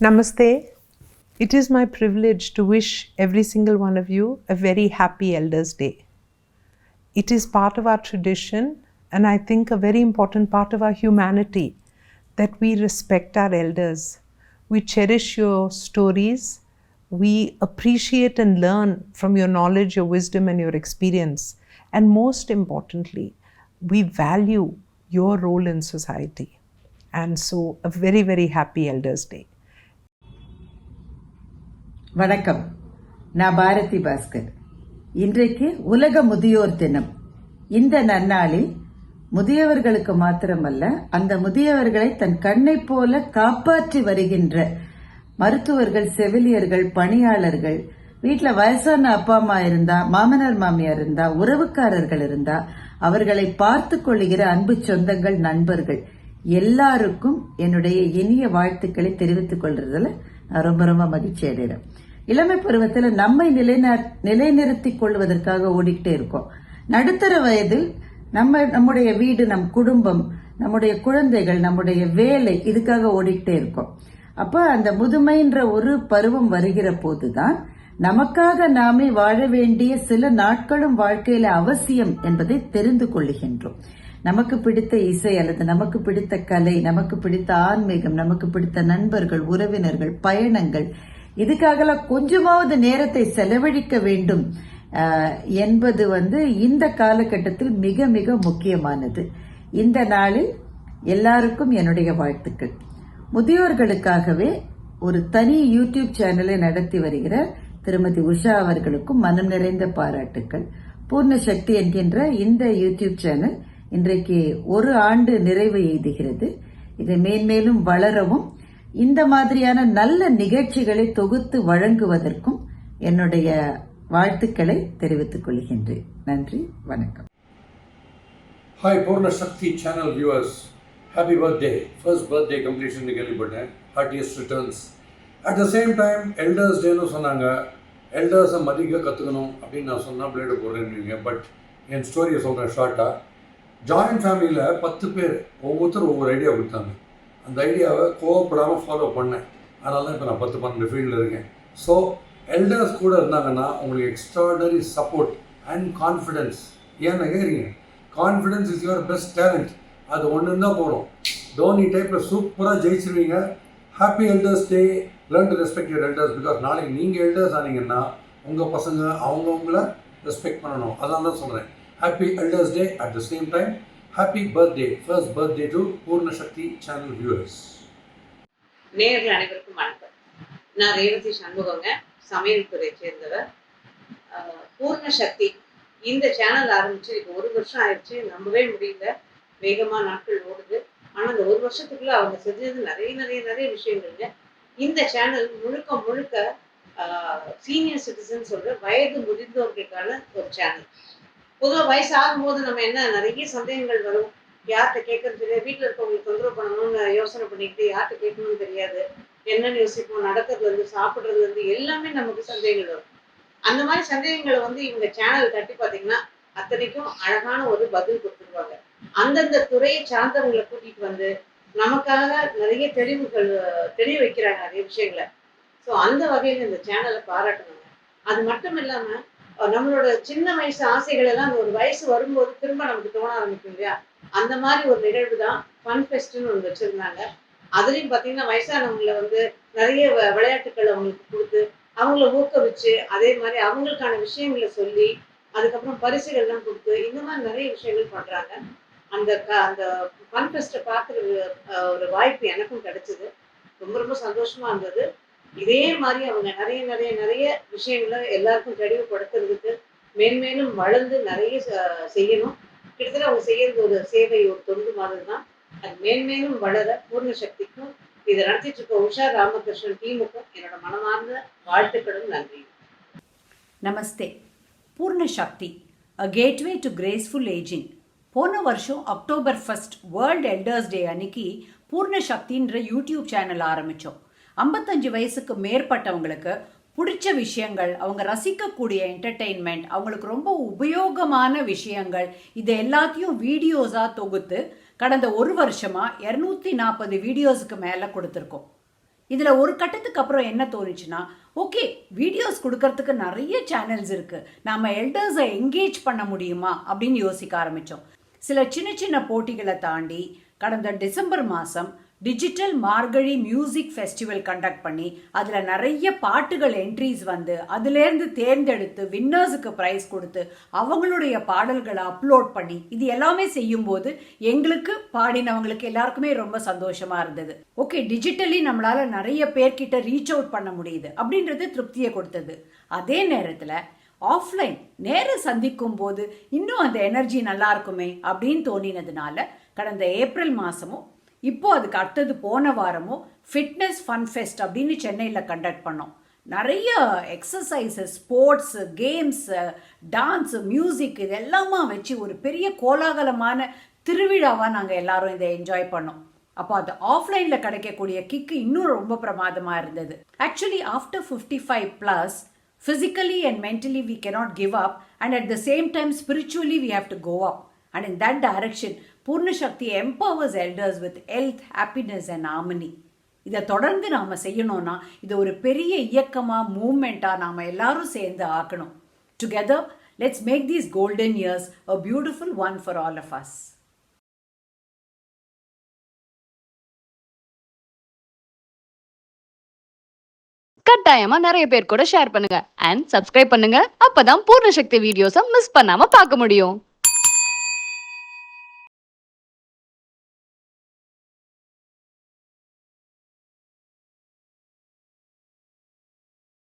Namaste. It is my privilege to wish every single one of you a very happy Elders' Day. It is part of our tradition, and I think a very important part of our humanity, that we respect our elders. We cherish your stories. We appreciate and learn from your knowledge, your wisdom, and your experience. And most importantly, we value your role in society. And so, a very, very happy Elders' Day. வணக்கம். நான் பாரதி பாஸ்கர். இன்றைக்கு உலக முதியோர் தினம். இந்த நன்னாளில் முதியவர்களுக்கு மாத்திரமல்ல, அந்த முதியவர்களை தன் கண்ணை போல காப்பாற்றி வருகின்ற மருத்துவர்கள், செவிலியர்கள், பணியாளர்கள், வீட்டுல வயசான அப்பா அம்மா இருந்தா, மாமனார் மாமியார் இருந்தா, உறவுக்காரர்கள் இருந்தா, அவர்களை பார்த்து கொள்ளுகிற அன்பு சொந்தங்கள், நண்பர்கள் எல்லாருக்கும் என்னுடைய இனிய வாழ்த்துக்களை தெரிவித்துக் கொள்றதுல நான் ரொம்ப ரொம்ப மகிழ்ச்சி அடைகிறேன். இளமை பருவத்தில் நம்மை நிலைநிறுத்திக் கொள்வதற்காக ஓடிக்கிட்டே இருக்கோம். நடுத்தர வயதில் நம்முடைய வீடு, நம் குடும்பம், நம்முடைய குழந்தைகள், நம்முடைய வேலை, இதுக்காக ஓடிக்கிட்டே இருக்கோம். அப்ப அந்த முதுமைன்ற ஒரு பருவம் வருகிற போதுதான் நமக்காக நாமே வாழ வேண்டிய சில நாட்களும் வாழ்க்கையில அவசியம் என்பதை தெரிந்து கொள்ளுகின்றோம். நமக்கு பிடித்த இசை அல்லது நமக்கு பிடித்த கலை, நமக்கு பிடித்த ஆன்மீகம், நமக்கு பிடித்த நண்பர்கள், உறவினர்கள், பயணங்கள், இதுக்காக கொஞ்சமாவது நேரத்தை செலவழிக்க வேண்டும் என்பது இந்த காலகட்டத்தில் மிக மிக முக்கியமானது. இந்த நாளில் எல்லாருக்கும் என்னுடைய வாழ்த்துக்கள். முதியோர்களுக்காகவே ஒரு தனி யூடியூப் சேனலை நடத்தி வருகிற திருமதி உஷா அவர்களுக்கும் மனம் நிறைந்த பாராட்டுக்கள். பூர்ண சக்தி என்கின்ற இந்த யூடியூப் சேனல் இன்றைக்கு 1 ஆண்டு நிறைவு எய்துகிறது. இதை மேன்மேலும் வளரவும், இந்த மாதிரியான நல்ல நிகழ்ச்சிகளை தொகுத்து வழங்குவதற்கும் என்னுடைய வாழ்த்துக்களை தெரிவித்துக் கொள்கின்றேன். நன்றி, வணக்கம். Hi Purna Shakti channel viewers, happy birthday. First birthday completion கேள்விப்பட்டேன். Heartiest returns. At the same time Elders Day சொன்னாங்க. எல்டர்ஸை மதிக்க கற்றுக்கணும் அப்படின்னு நான் சொன்னால் பிளேடு போடுறேன்னு. பட் என் ஸ்டோரியை சொல்கிறேன் ஷார்ட்டாக. ஜாயின்ட் ஃபேமிலியில் 10 பேர், ஒவ்வொருத்தரும் ஒவ்வொரு ஐடியா கொடுத்தாங்க. அந்த ஐடியாவை கோவப்படாமல் ஃபாலோ பண்ணேன். அதனால தான் இப்போ நான் 10-12 ஃபீல்டில் இருக்கேன். ஸோ எல்டர்ஸ் கூட இருந்தாங்கன்னா உங்களுக்கு எக்ஸ்ட்ராடனரி சப்போர்ட் அண்ட் கான்ஃபிடென்ஸ். ஏன்னு கேட்குறீங்க, confidence is your best talent. அது ஒன்று தான் போடும். தோனி டைப்பில் சூப்பராக ஜெயிச்சிருவீங்க. Happy elders day. Learn to respect your elders. Because நாளைக்கு நீங்கள் எல்டர்ஸ் ஆனீங்கன்னா உங்கள் பசங்க அவங்கவுங்கள ரெஸ்பெக்ட் பண்ணணும். அதான் தான் சொல்கிறேன். Happy Elders Day. At the same time, happy birthday, first birthday to Purna Shakti channel viewers. நேயர்கள் அனைவருக்கும் வணக்கம். நான் ரேவதி சண்முகங்க, சமையல் துறை சேர்ந்தவர். பூர்ண சக்தி இந்த சேனல் ஆரம்பிச்சு இப்போ 1 வருஷம் ஆயிடுச்சு. நம்பவே முடியல, வேகமா நாட்கள் ஓடுது. ஆனா இந்த 1 வருஷத்துக்குள்ள அவங்க செஞ்சது நிறைய நிறைய நிறைய விஷயங்கள்ங்க. இந்த சேனல் முழுக்க முழுக்க சீனியர் சிட்டிசன் சொல்ற வயது முதிர்ந்தவர்களுக்கான ஒரு சேனல். பொதுவாக வயசாகும் போது நம்ம என்ன நிறைய சந்தேகங்கள் வரும். யார்கிட்ட கேட்கறது தெரியாது, வீட்டில் இருக்கவங்களுக்கு தொந்தரவு பண்ணணும்னு யோசனை பண்ணிக்கிட்டு யார்கிட்ட கேட்கணும்னு தெரியாது. என்னன்னு யோசிப்போம், நடக்கிறதுலேருந்து சாப்பிட்றதுலேருந்து எல்லாமே நமக்கு சந்தேகங்கள் வரும். அந்த மாதிரி சந்தேகங்களை இவங்க சேனல் தட்டி பார்த்தீங்கன்னா அத்தனைக்கும் அழகான ஒரு பதில் கொடுத்துருவாங்க. அந்தந்த துறையை சார்ந்தவங்களை கூட்டிகிட்டு நமக்காக நிறைய தெளிவு வைக்கிறாங்க நிறைய விஷயங்களை. ஸோ அந்த வகையில் இந்த சேனலை பாராட்டணுங்க. அது மட்டும் இல்லாமல் நம்மளோட சின்ன வயசு ஆசைகள் எல்லாம் ஒரு வயசு வரும்போது திரும்ப நமக்கு தோண ஆரம்பிக்கும் இல்லையா, அந்த மாதிரி ஒரு நிகழ்வு தான் ஃபன் ஃபெஸ்ட்னு ஒன்று வச்சிருந்தாங்க. அதுலேயும் பார்த்தீங்கன்னா வயசானவங்களை நிறைய விளையாட்டுக்கள் அவங்களுக்கு கொடுத்து அவங்கள ஊக்குவிச்சு, அதே மாதிரி அவங்களுக்கான விஷயங்களை சொல்லி, அதுக்கப்புறம் பரிசுகள்லாம் கொடுத்து, இந்த மாதிரி நிறைய விஷயங்கள் பண்ணுறாங்க. அந்த ஃபன் ஃபெஸ்ட்டை பார்க்குற ஒரு வாய்ப்பு எனக்கும் கிடைச்சிது. ரொம்ப ரொம்ப சந்தோஷமா இருந்தது. இதே மாதிரி அவங்க நிறைய நிறைய நிறைய விஷயங்களை எல்லாருக்கும் தெளிவுபடுத்துறதுக்கு மேன்மேலும் வளர்ந்து நிறைய செய்யணும். கிட்டத்தட்ட அவங்க செய்யறது ஒரு சேவை, ஒரு தொண்டு மாதிரி தான். அது மேன்மேலும் வளர பூர்ண சக்திக்கும் இதை நடத்திட்டு இருக்க உஷா ராமகிருஷ்ணன் டீமுக்கும் என்னோட மனமார்ந்த வாழ்த்துக்களும் நன்றி. நமஸ்தே. பூர்ண சக்தி, a gateway to graceful aging. போன வருஷம் அக்டோபர் 1 வேர்ல்டு எல்டர்ஸ் டே அன்னைக்கு பூர்ண சக்தின்ற யூடியூப் சேனல் ஆரம்பித்தோம். 55 வயசுக்கு மேற்பட்டவங்களுக்கு பிடிச்ச விஷயங்கள், அவங்க ரசிக்கக்கூடிய என்டர்டெயின்மெண்ட், அவங்களுக்கு ரொம்ப உபயோகமான விஷயங்கள், இது எல்லாத்தையும் வீடியோஸாக தொகுத்து கடந்த 1 வருஷமாக 240 வீடியோஸுக்கு மேலே கொடுத்துருக்கோம். இதில் ஒரு கட்டத்துக்கு அப்புறம் என்ன தோணுச்சுன்னா, ஓகே வீடியோஸ் கொடுக்கறதுக்கு நிறைய சேனல்ஸ் இருக்குது, நம்ம எல்டர்ஸை என்கேஜ் பண்ண முடியுமா அப்படின்னு யோசிக்க ஆரம்பித்தோம். சில சின்ன சின்ன போட்டிகளை தாண்டி கடந்த டிசம்பர் மாதம் டிஜிட்டல் மார்கழி மியூசிக் ஃபெஸ்டிவல் கண்டக்ட் பண்ணி அதில் நிறைய பாட்டுகள் என்ட்ரிஸ் வந்து அதுலேருந்து தேர்ந்தெடுத்து வின்னர்ஸுக்கு ப்ரைஸ் கொடுத்து அவங்களுடைய பாடல்களை அப்லோட் பண்ணி இது எல்லாமே செய்யும்போது எங்களுக்கு பாடினவங்களுக்கு எல்லாருக்குமே ரொம்ப சந்தோஷமா இருந்தது. ஓகே, டிஜிட்டலி நம்மளால நிறைய பேர்கிட்ட ரீச் அவுட் பண்ண முடியுது அப்படின்றது திருப்தியை கொடுத்தது. அதே நேரத்தில் ஆஃப்லைன் நேரம் சந்திக்கும் போது இன்னும் அந்த எனர்ஜி நல்லா இருக்குமே அப்படின்னு தோணினதுனால கடந்த ஏப்ரல் மாதமும் இப்போ அதுக்கு அடுத்தது போன வாரமும் ஃபிட்னஸ் ஃபன் ஃபெஸ்ட் அப்படின்னு சென்னையில் கண்டக்ட் பண்ணோம். நிறைய exercises, sports, games, dance, music இது எல்லாமா வச்சு ஒரு பெரிய கோலாகலமான திருவிழாவாக நாங்கள் எல்லாரும் இதை என்ஜாய் பண்ணோம். அப்போ அது ஆஃப்லைனில் கிடைக்கக்கூடிய கிக்கு இன்னும் ரொம்ப பிரமாதமாக இருந்தது. Actually after 55+, physically and mentally we cannot give up, and at the same time spiritually we have to go up, and in that direction Purna Shakti empowers elders with health, happiness and harmony. இதை தொடர்ந்து நாம் செய்யணும்னா இது ஒரு பெரிய இயக்கமாக மூவ்மெண்ட்டாக நாம் எல்லாரும் சேர்ந்து ஆக்கணும். Together let's make these golden years a beautiful one for all of us. கட்டாயமா நிறைய பேர் கூட ஷேர் பண்ணுங்க அண்ட் சப்ஸ்கிரைப் பண்ணுங்க. அப்பதான் பூர்ண சக்தி வீடியோஸை மிஸ் பண்ணாம பார்க்க முடியும்.